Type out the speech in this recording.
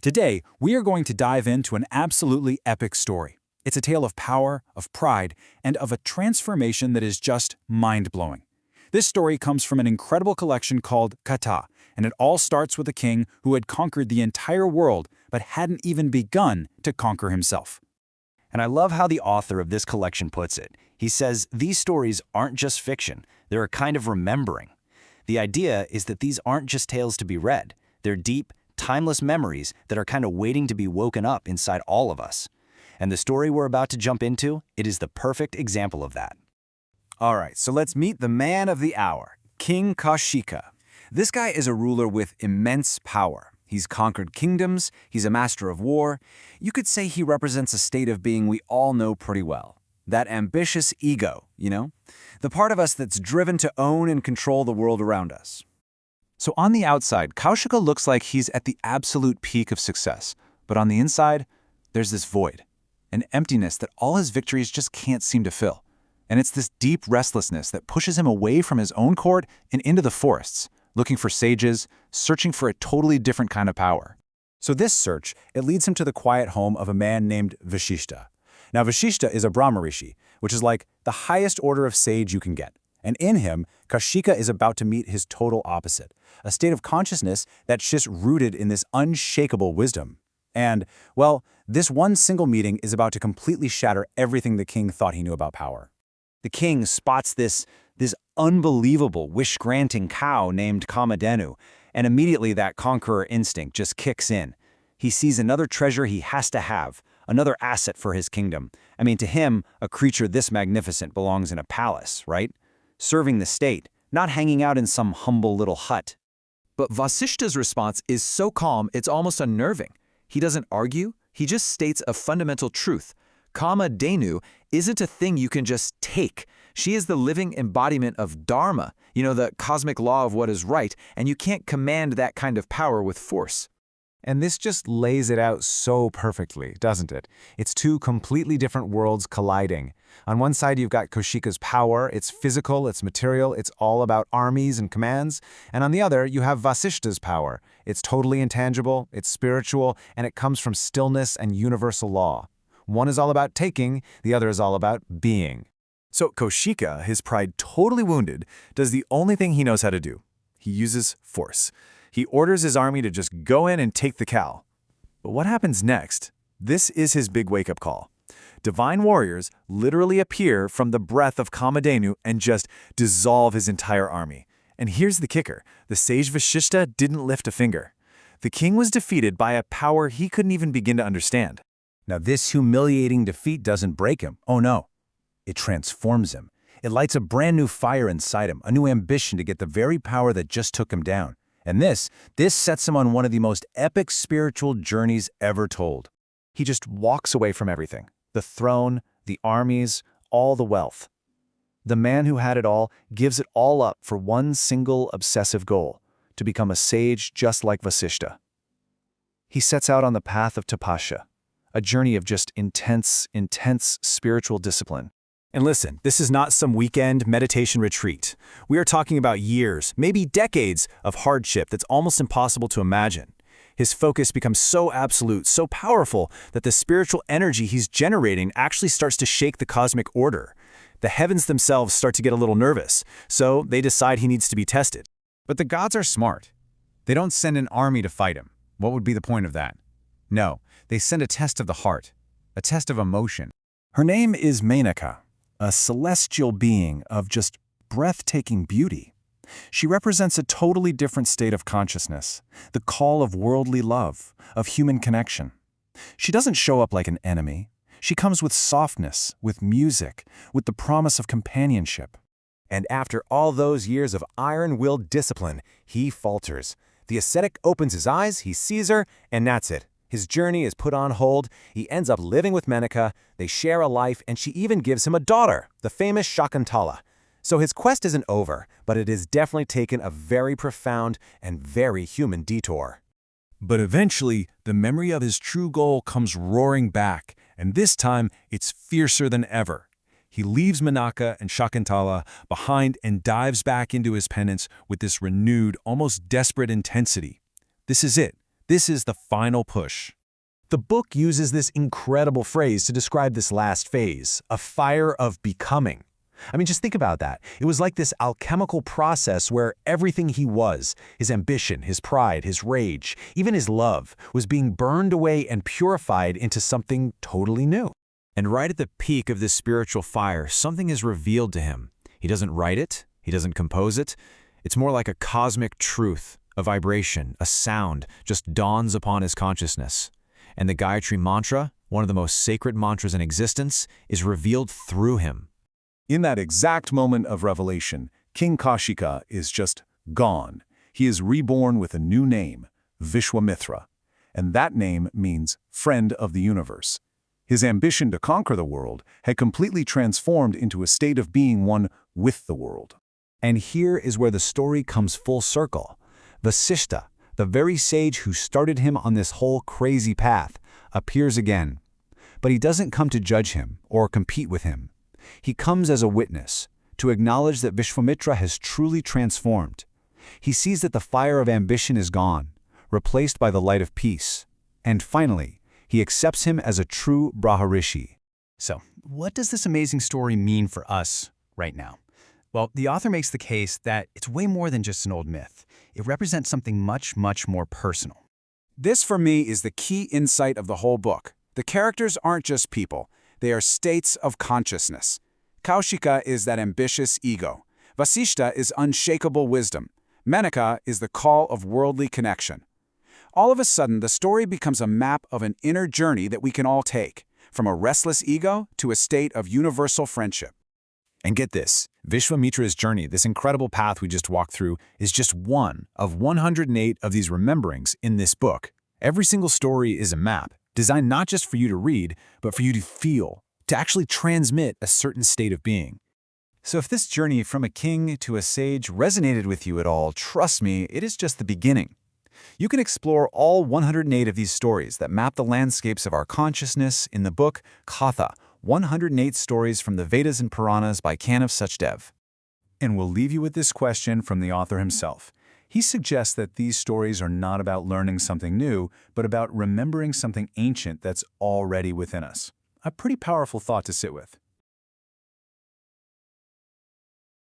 Today, we are going to dive into an absolutely epic story. It's a tale of power, of pride, and of a transformation that is just mind-blowing. This story comes from an incredible collection called Katha, and it all starts with a king who had conquered the entire world but hadn't even begun to conquer himself. And I love how the author of this collection puts it. He says these stories aren't just fiction, they're a kind of remembering. The idea is that these aren't just tales to be read, they're deep, timeless memories that are kind of waiting to be woken up inside all of us. And the story we're about to jump into, it is the perfect example of that. All right, so let's meet the man of the hour, King Kaushika. This guy is a ruler with immense power. He's conquered kingdoms, he's a master of war. You could say he represents a state of being we all know pretty well. That ambitious ego, you know? The part of us that's driven to own and control the world around us. So on the outside, Kaushika looks like he's at the absolute peak of success. But on the inside, there's this void, an emptiness that all his victories just can't seem to fill. And it's this deep restlessness that pushes him away from his own court and into the forests, looking for sages, searching for a totally different kind of power. So this search, it leads him to the quiet home of a man named Vashistha. Now Vashistha is a Brahma Rishi, which is like the highest order of sage you can get. And in him, Kaushika is about to meet his total opposite, a state of consciousness that's just rooted in this unshakable wisdom. And, well, this one single meeting is about to completely shatter everything the king thought he knew about power. The king spots this unbelievable wish-granting cow named Kamadhenu, and immediately that conqueror instinct just kicks in. He sees another treasure he has to have, another asset for his kingdom. I mean, to him, a creature this magnificent belongs in a palace, right? Serving the state, not hanging out in some humble little hut. But Vasishtha's response is so calm it's almost unnerving. He doesn't argue, he just states a fundamental truth. Kamadhenu isn't a thing you can just take. She is the living embodiment of dharma, the cosmic law of what is right, and you can't command that kind of power with force. And this just lays it out so perfectly, doesn't it? It's two completely different worlds colliding. On one side, you've got Kaushika's power. It's physical, it's material, it's all about armies and commands. And on the other, you have Vasishtha's power. It's totally intangible, it's spiritual, and it comes from stillness and universal law. One is all about taking, the other is all about being. So Kaushika, his pride totally wounded, does the only thing he knows how to do. He uses force. He orders his army to just go in and take the cow. But what happens next? This is his big wake-up call. Divine warriors literally appear from the breath of Kamadhenu and just dissolve his entire army. And here's the kicker. The Sage Vashistha didn't lift a finger. The king was defeated by a power he couldn't even begin to understand. Now this humiliating defeat doesn't break him. Oh no. It transforms him. It lights a brand new fire inside him, a new ambition to get the very power that just took him down. And this sets him on one of the most epic spiritual journeys ever told. He just walks away from everything. The throne, the armies, all the wealth. The man who had it all gives it all up for one single obsessive goal, to become a sage just like Vasishtha. He sets out on the path of tapasya, a journey of just intense spiritual discipline. And listen, this is not some weekend meditation retreat. We are talking about years, maybe decades of hardship that's almost impossible to imagine. His focus becomes so absolute, so powerful, that the spiritual energy he's generating actually starts to shake the cosmic order. The heavens themselves start to get a little nervous, so they decide he needs to be tested. But the gods are smart. They don't send an army to fight him. What would be the point of that? No, they send a test of the heart, a test of emotion. Her name is Menaka, a celestial being of just breathtaking beauty. She represents a totally different state of consciousness, the call of worldly love, of human connection. She doesn't show up like an enemy. She comes with softness, with music, with the promise of companionship. And after all those years of iron-willed discipline, he falters. The ascetic opens his eyes, he sees her, and that's it. His journey is put on hold. He ends up living with Menaka. They share a life, and she even gives him a daughter, the famous Shakuntala. So his quest isn't over, but it has definitely taken a very profound and very human detour. But eventually, the memory of his true goal comes roaring back, and this time, it's fiercer than ever. He leaves Menaka and Shakuntala behind and dives back into his penance with this renewed, almost desperate intensity. This is it. This is the final push. The book uses this incredible phrase to describe this last phase, a fire of becoming. I mean, just think about that. It was like this alchemical process where everything he was, his ambition, his pride, his rage, even his love, was being burned away and purified into something totally new. And right at the peak of this spiritual fire, something is revealed to him. He doesn't write it, he doesn't compose it. It's more like a cosmic truth, a vibration, a sound, just dawns upon his consciousness. And the Gayatri Mantra, one of the most sacred mantras in existence, is revealed through him. In that exact moment of revelation, King Kaushika is just gone. He is reborn with a new name, Vishwamitra, and that name means friend of the universe. His ambition to conquer the world had completely transformed into a state of being one with the world. And here is where the story comes full circle. Vashistha, the very sage who started him on this whole crazy path, appears again. But he doesn't come to judge him or compete with him. He comes as a witness, to acknowledge that Vishwamitra has truly transformed. He sees that the fire of ambition is gone, replaced by the light of peace. And finally, he accepts him as a true Braharishi. So, what does this amazing story mean for us right now? Well, the author makes the case that it's way more than just an old myth. It represents something much, much more personal. This, for me, is the key insight of the whole book. The characters aren't just people. They are states of consciousness. Kaushika is that ambitious ego. Vashistha is unshakable wisdom. Menaka is the call of worldly connection. All of a sudden, the story becomes a map of an inner journey that we can all take, from a restless ego to a state of universal friendship. And get this, Vishwamitra's journey, this incredible path we just walked through, is just one of 108 of these rememberings in this book. Every single story is a map, designed not just for you to read, but for you to feel, to actually transmit a certain state of being. So if this journey from a king to a sage resonated with you at all, trust me, it is just the beginning. You can explore all 108 of these stories that map the landscapes of our consciousness in the book Katha, 108 Stories from the Vedas and Puranas by Kanav Sachdeva. And we'll leave you with this question from the author himself. He suggests that these stories are not about learning something new, but about remembering something ancient that's already within us. A pretty powerful thought to sit with.